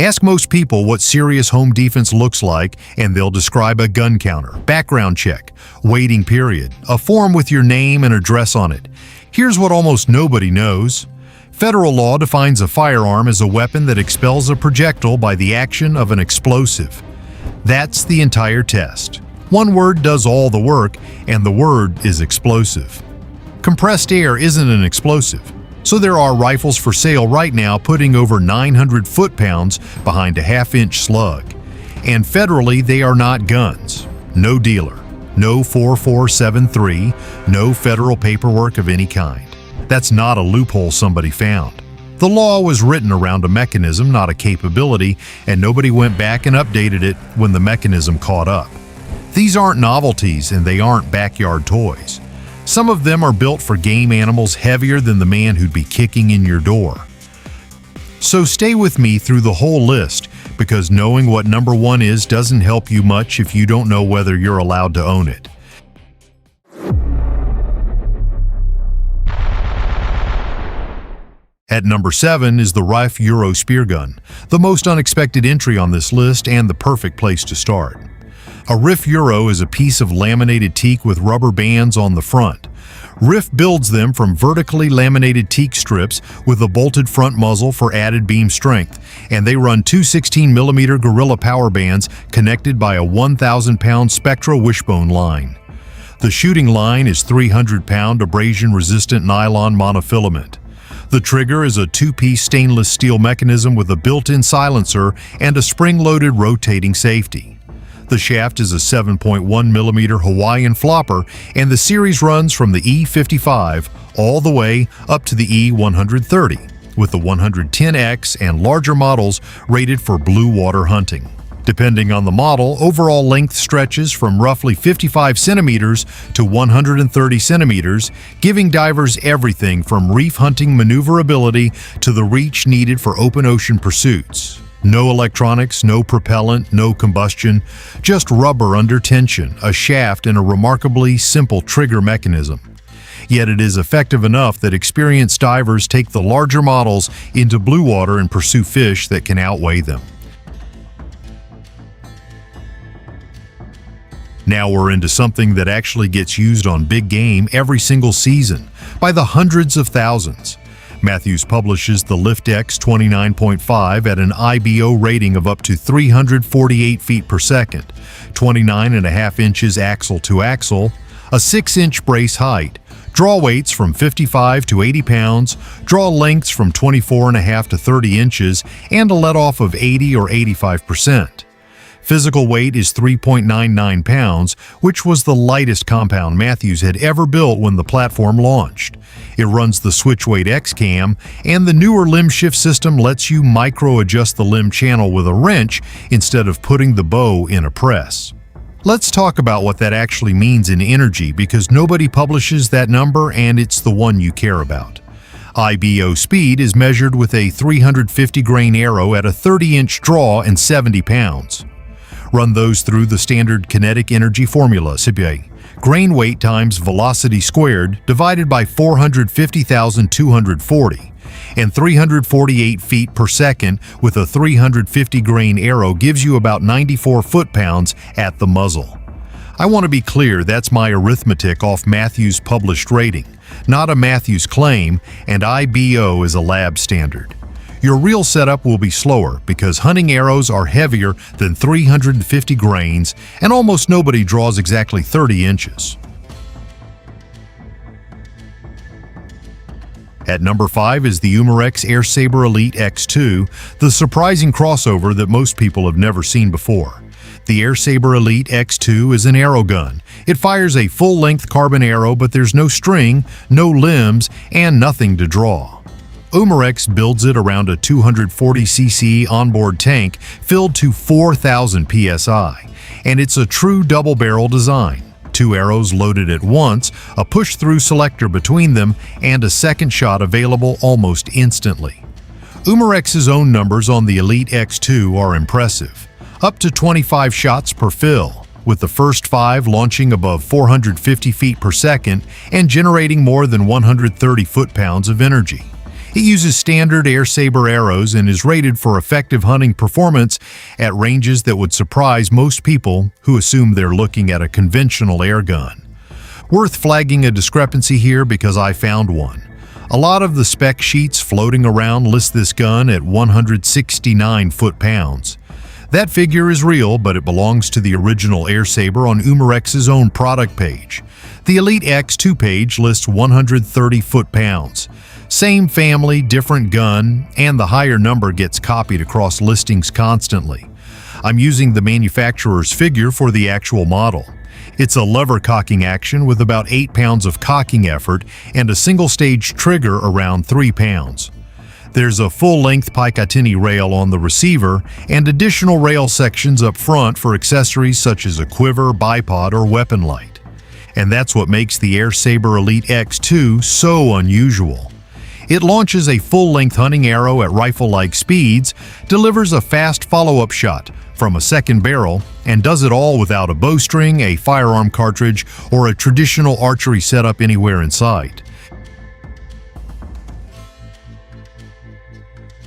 Ask most people what serious home defense looks like, and they'll describe a gun counter, background check, waiting period, a form with your name and address on it. Here's what almost nobody knows. Federal law defines a firearm as a weapon that expels a projectile by the action of an explosive. That's the entire test. One word does all the work, and the word is explosive. Compressed air isn't an explosive. So there are rifles for sale right now putting over 900 foot-pounds behind a half-inch slug. And federally, they are not guns. No dealer, no 4473, no federal paperwork of any kind. That's not a loophole somebody found. The law was written around a mechanism, not a capability, and nobody went back and updated it when the mechanism caught up. These aren't novelties, and they aren't backyard toys. Some of them are built for game animals heavier than the man who'd be kicking in your door. So stay with me through the whole list, because knowing what number one is doesn't help you much if you don't know whether you're allowed to own it. At number 7 is the Riffe Euro Spear Gun, the most unexpected entry on this list and the perfect place to start. A Riffe Euro is a piece of laminated teak with rubber bands on the front. Riffe builds them from vertically laminated teak strips with a bolted front muzzle for added beam strength, and they run two 16mm Gorilla power bands connected by a 1,000-pound Spectra wishbone line. The shooting line is 300-pound abrasion-resistant nylon monofilament. The trigger is a two-piece stainless steel mechanism with a built-in silencer and a spring-loaded rotating safety. The shaft is a 7.1mm Hawaiian flopper, and the series runs from the E55 all the way up to the E130, with the 110X and larger models rated for blue water hunting. Depending on the model, overall length stretches from roughly 55 centimeters to 130 centimeters, giving divers everything from reef hunting maneuverability to the reach needed for open ocean pursuits. No electronics, no propellant, no combustion, just rubber under tension, a shaft, and a remarkably simple trigger mechanism. Yet it is effective enough that experienced divers take the larger models into blue water and pursue fish that can outweigh them. Now we're into something that actually gets used on big game every single season, by the hundreds of thousands. Matthews publishes the LiftX 29.5 at an IBO rating of up to 348 feet per second, 29.5 inches axle to axle, a 6-inch brace height, draw weights from 55 to 80 pounds, draw lengths from 24.5 to 30 inches, and a let-off of 80 or 85%. Physical weight is 3.99 pounds, which was the lightest compound Matthews had ever built when the platform launched. It runs the Switchweight X-Cam, and the newer limb shift system lets you micro-adjust the limb channel with a wrench instead of putting the bow in a press. Let's talk about what that actually means in energy, because nobody publishes that number and it's the one you care about. IBO speed is measured with a 350 grain arrow at a 30-inch draw and 70 pounds. Run those through the standard kinetic energy formula, CPA. Grain weight times velocity squared divided by 450,240, and 348 feet per second with a 350 grain arrow gives you about 94 foot-pounds at the muzzle. I want to be clear, that's my arithmetic off Matthews' published rating, not a Matthews claim, and IBO is a lab standard. Your real setup will be slower because hunting arrows are heavier than 350 grains and almost nobody draws exactly 30 inches. At number 5 is the Umarex Air Saber Elite X2, the surprising crossover that most people have never seen before. The Air Saber Elite X2 is an arrow gun. It fires a full-length carbon arrow, but there's no string, no limbs, and nothing to draw. Umarex builds it around a 240cc onboard tank filled to 4,000 psi, and it's a true double-barrel design. 2 arrows loaded at once, a push-through selector between them, and a second shot available almost instantly. Umarex's own numbers on the Elite X2 are impressive, up to 25 shots per fill, with the first 5 launching above 450 feet per second and generating more than 130 foot-pounds of energy. It uses standard Air Saber arrows and is rated for effective hunting performance at ranges that would surprise most people who assume they're looking at a conventional air gun. Worth flagging a discrepancy here because I found one. A lot of the spec sheets floating around list this gun at 169 foot-pounds. That figure is real, but it belongs to the original Air Saber on Umarex's own product page. The Elite X2 page lists 130 foot-pounds. Same family, different gun, and the higher number gets copied across listings constantly. I'm using the manufacturer's figure for the actual model. It's a lever cocking action with about 8 pounds of cocking effort and a single-stage trigger around 3 pounds. There's a full-length Picatinny rail on the receiver and additional rail sections up front for accessories such as a quiver, bipod, or weapon light. And that's what makes the Air Saber Elite X2 so unusual. It launches a full-length hunting arrow at rifle-like speeds, delivers a fast follow-up shot from a second barrel, and does it all without a bowstring, a firearm cartridge, or a traditional archery setup anywhere in sight.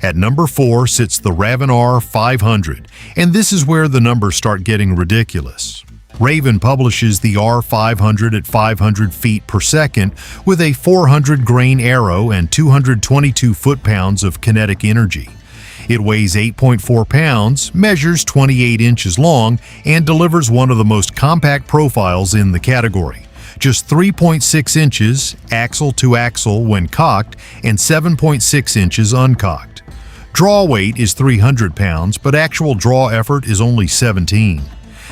At number 4 sits the Raven R500, and this is where the numbers start getting ridiculous. Raven publishes the R500 at 500 feet per second with a 400 grain arrow and 222 foot-pounds of kinetic energy. It weighs 8.4 pounds, measures 28 inches long, and delivers one of the most compact profiles in the category. Just 3.6 inches axle to axle when cocked and 7.6 inches uncocked. Draw weight is 300 pounds, but actual draw effort is only 17.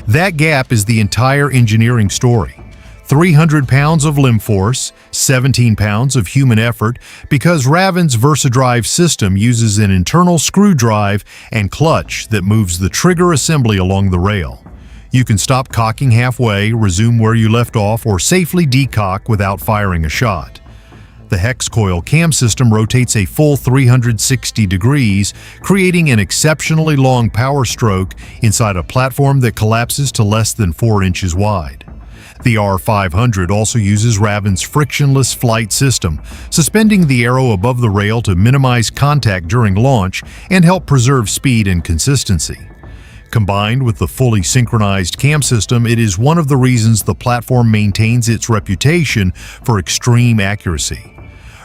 That gap is the entire engineering story. 300 pounds of limb force, 17 pounds of human effort, because Raven's VersaDrive system uses an internal screw drive and clutch that moves the trigger assembly along the rail. You can stop cocking halfway, resume where you left off, or safely decock without firing a shot. The hex coil cam system rotates a full 360 degrees, creating an exceptionally long power stroke inside a platform that collapses to less than 4 inches wide. The R500 also uses Raven's frictionless flight system, suspending the arrow above the rail to minimize contact during launch and help preserve speed and consistency. Combined with the fully synchronized cam system, it is one of the reasons the platform maintains its reputation for extreme accuracy.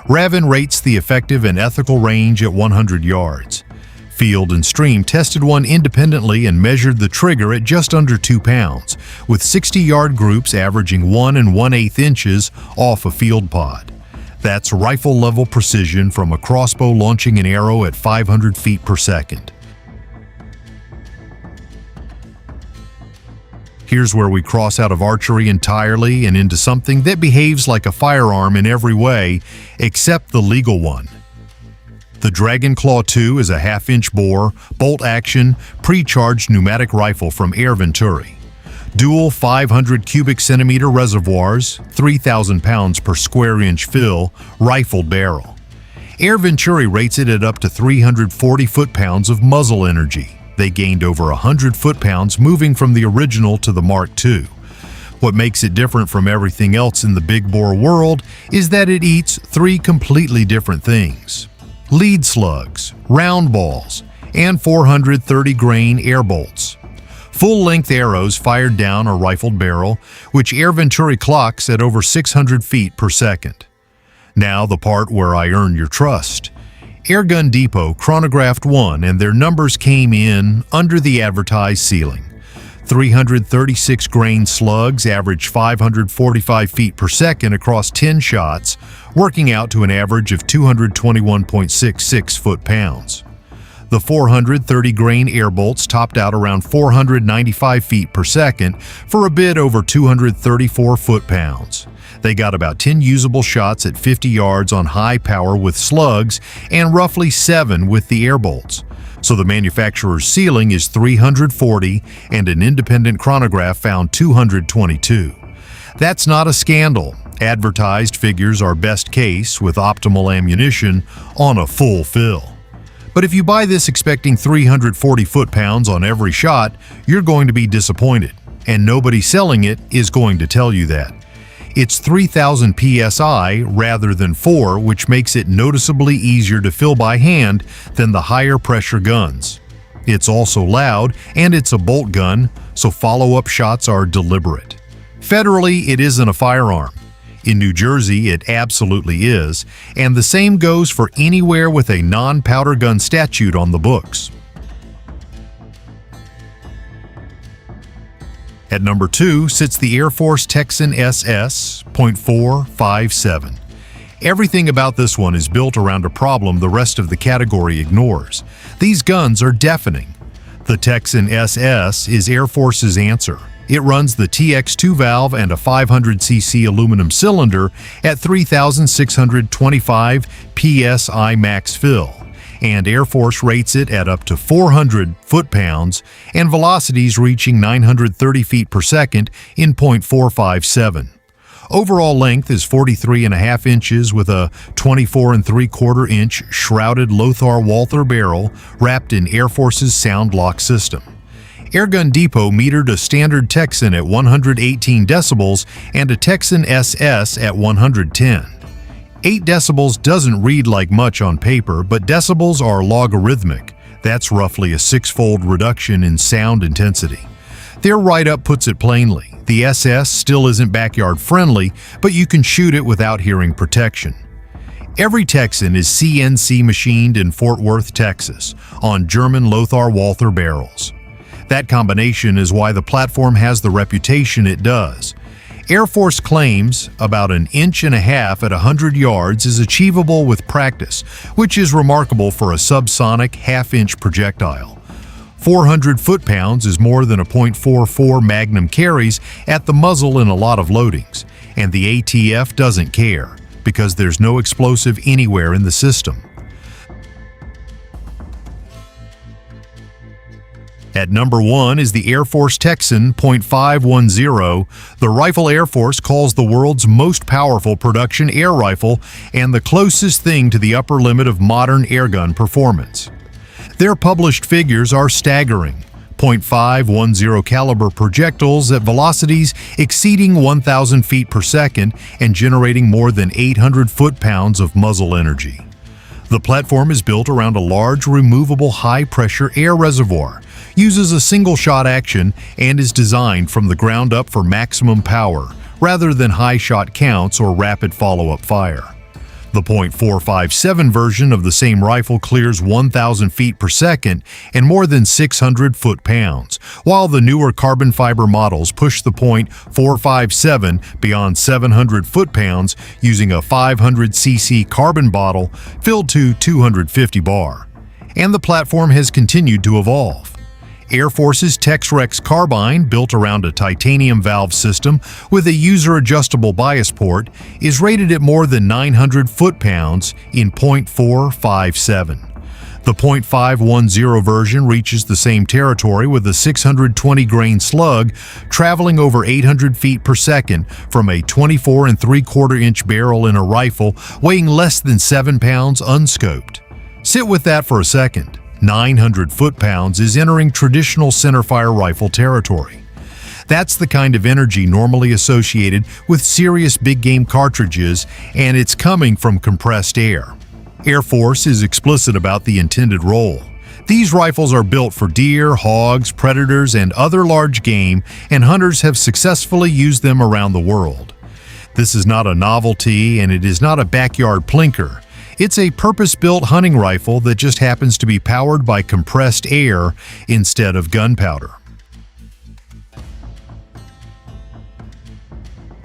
Raven rates the effective and ethical range at 100 yards. Field and Stream tested one independently and measured the trigger at just under 2 pounds, with 60-yard groups averaging 1 1/8 inches off a field pod. That's rifle-level precision from a crossbow launching an arrow at 500 feet per second. Here's where we cross out of archery entirely and into something that behaves like a firearm in every way, except the legal one. The Dragon Claw 2 is a half-inch bore, bolt-action, pre-charged pneumatic rifle from Air Venturi. Dual 500 cubic centimeter reservoirs, 3,000 pounds per square inch fill, rifled barrel. Air Venturi rates it at up to 340 foot-pounds of muzzle energy. They gained over 100 foot-pounds moving from the original to the Mark II. What makes it different from everything else in the big bore world is that it eats 3 completely different things: lead slugs, round balls, and 430 grain air bolts. Full-length arrows fired down a rifled barrel, which Air Venturi clocks at over 600 feet per second. Now the part where I earn your trust. Airgun Depot chronographed one, and their numbers came in under the advertised ceiling. 336 grain slugs average 545 feet per second across 10 shots, working out to an average of 221.66 foot-pounds. The 430 grain air bolts topped out around 495 feet per second for a bit over 234 foot-pounds. They got about 10 usable shots at 50 yards on high power with slugs and roughly 7 with the air bolts. So the manufacturer's ceiling is 340 and an independent chronograph found 222. That's not a scandal. Advertised figures are best case with optimal ammunition on a full fill. But if you buy this expecting 340 foot-pounds on every shot, you're going to be disappointed, and nobody selling it is going to tell you that. It's 3,000 psi rather than 4, which makes it noticeably easier to fill by hand than the higher pressure guns. It's also loud, and it's a bolt gun, so follow-up shots are deliberate. Federally, it isn't a firearm. In New Jersey, it absolutely is, and the same goes for anywhere with a non-powder gun statute on the books. At number 2 sits the Air Force Texan SS.457. Everything about this one is built around a problem the rest of the category ignores. These guns are deafening. The Texan SS is Air Force's answer. It runs the TX2 valve and a 500cc aluminum cylinder at 3,625 psi max fill, and Air Force rates it at up to 400 foot-pounds and velocities reaching 930 feet per second in .457. Overall length is 43.5 inches with a 24 3/4 inch shrouded Lothar Walther barrel wrapped in Air Force's sound lock system. Airgun Depot metered a standard Texan at 118 decibels and a Texan SS at 110. 8 decibels doesn't read like much on paper, but decibels are logarithmic. That's roughly a 6-fold reduction in sound intensity. Their write-up puts it plainly. The SS still isn't backyard friendly, but you can shoot it without hearing protection. Every Texan is CNC machined in Fort Worth, Texas, on German Lothar Walther barrels. That combination is why the platform has the reputation it does. Air Force claims about 1.5 inches at 100 yards is achievable with practice, which is remarkable for a subsonic half-inch projectile. 400 foot-pounds is more than a .44 Magnum carries at the muzzle in a lot of loadings, and the ATF doesn't care, because there's no explosive anywhere in the system. At number 1 is the Air Force Texan .510. The rifle Air Force calls the world's most powerful production air rifle and the closest thing to the upper limit of modern airgun performance. Their published figures are staggering. .510 caliber projectiles at velocities exceeding 1,000 feet per second and generating more than 800 foot-pounds of muzzle energy. The platform is built around a large removable high-pressure air reservoir, uses a single-shot action, and is designed from the ground up for maximum power, rather than high shot counts or rapid follow-up fire. The .457 version of the same rifle clears 1,000 feet per second and more than 600 foot-pounds, while the newer carbon fiber models push the .457 beyond 700 foot-pounds using a 500cc carbon bottle filled to 250 bar. And the platform has continued to evolve. Air Force's Tex-Rex carbine, built around a titanium valve system with a user-adjustable bias port, is rated at more than 900 foot-pounds in .457. The .510 version reaches the same territory with a 620-grain slug traveling over 800 feet per second from a 24 3/4 inch barrel in a rifle weighing less than 7 pounds unscoped. Sit with that for a second. 900 foot-pounds is entering traditional centerfire rifle territory. That's the kind of energy normally associated with serious big-game cartridges, and it's coming from compressed air. Air Force is explicit about the intended role. These rifles are built for deer, hogs, predators, and other large game, and hunters have successfully used them around the world. This is not a novelty, and it is not a backyard plinker. It's a purpose-built hunting rifle that just happens to be powered by compressed air instead of gunpowder.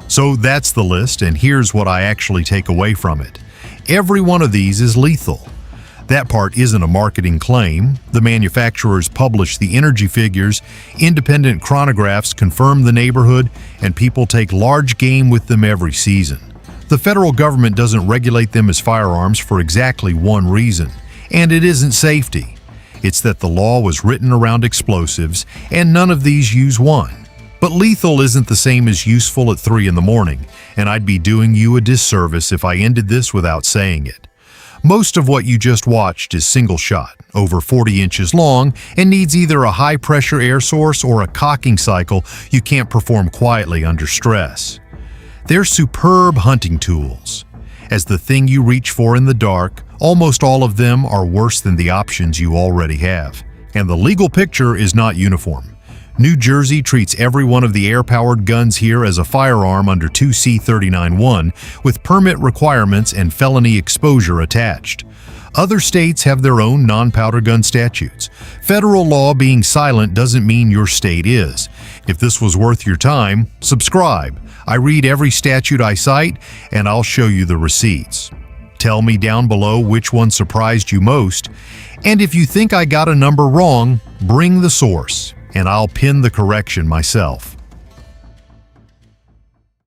So that's the list, and here's what I actually take away from it. Every one of these is lethal. That part isn't a marketing claim. The manufacturers publish the energy figures, independent chronographs confirm the neighborhood, and people take large game with them every season. The federal government doesn't regulate them as firearms for exactly one reason, and it isn't safety. It's that the law was written around explosives, and none of these use one. But lethal isn't the same as useful at 3 in the morning, and I'd be doing you a disservice if I ended this without saying it. Most of what you just watched is single shot, over 40 inches long, and needs either a high-pressure air source or a cocking cycle you can't perform quietly under stress. They're superb hunting tools. As the thing you reach for in the dark, almost all of them are worse than the options you already have. And the legal picture is not uniform. New Jersey treats every one of the air-powered guns here as a firearm under 2C39-1, with permit requirements and felony exposure attached. Other states have their own non-powder gun statutes. Federal law being silent doesn't mean your state is. If this was worth your time, subscribe. I read every statute I cite, and I'll show you the receipts. Tell me down below which one surprised you most, and if you think I got a number wrong, bring the source, and I'll pin the correction myself.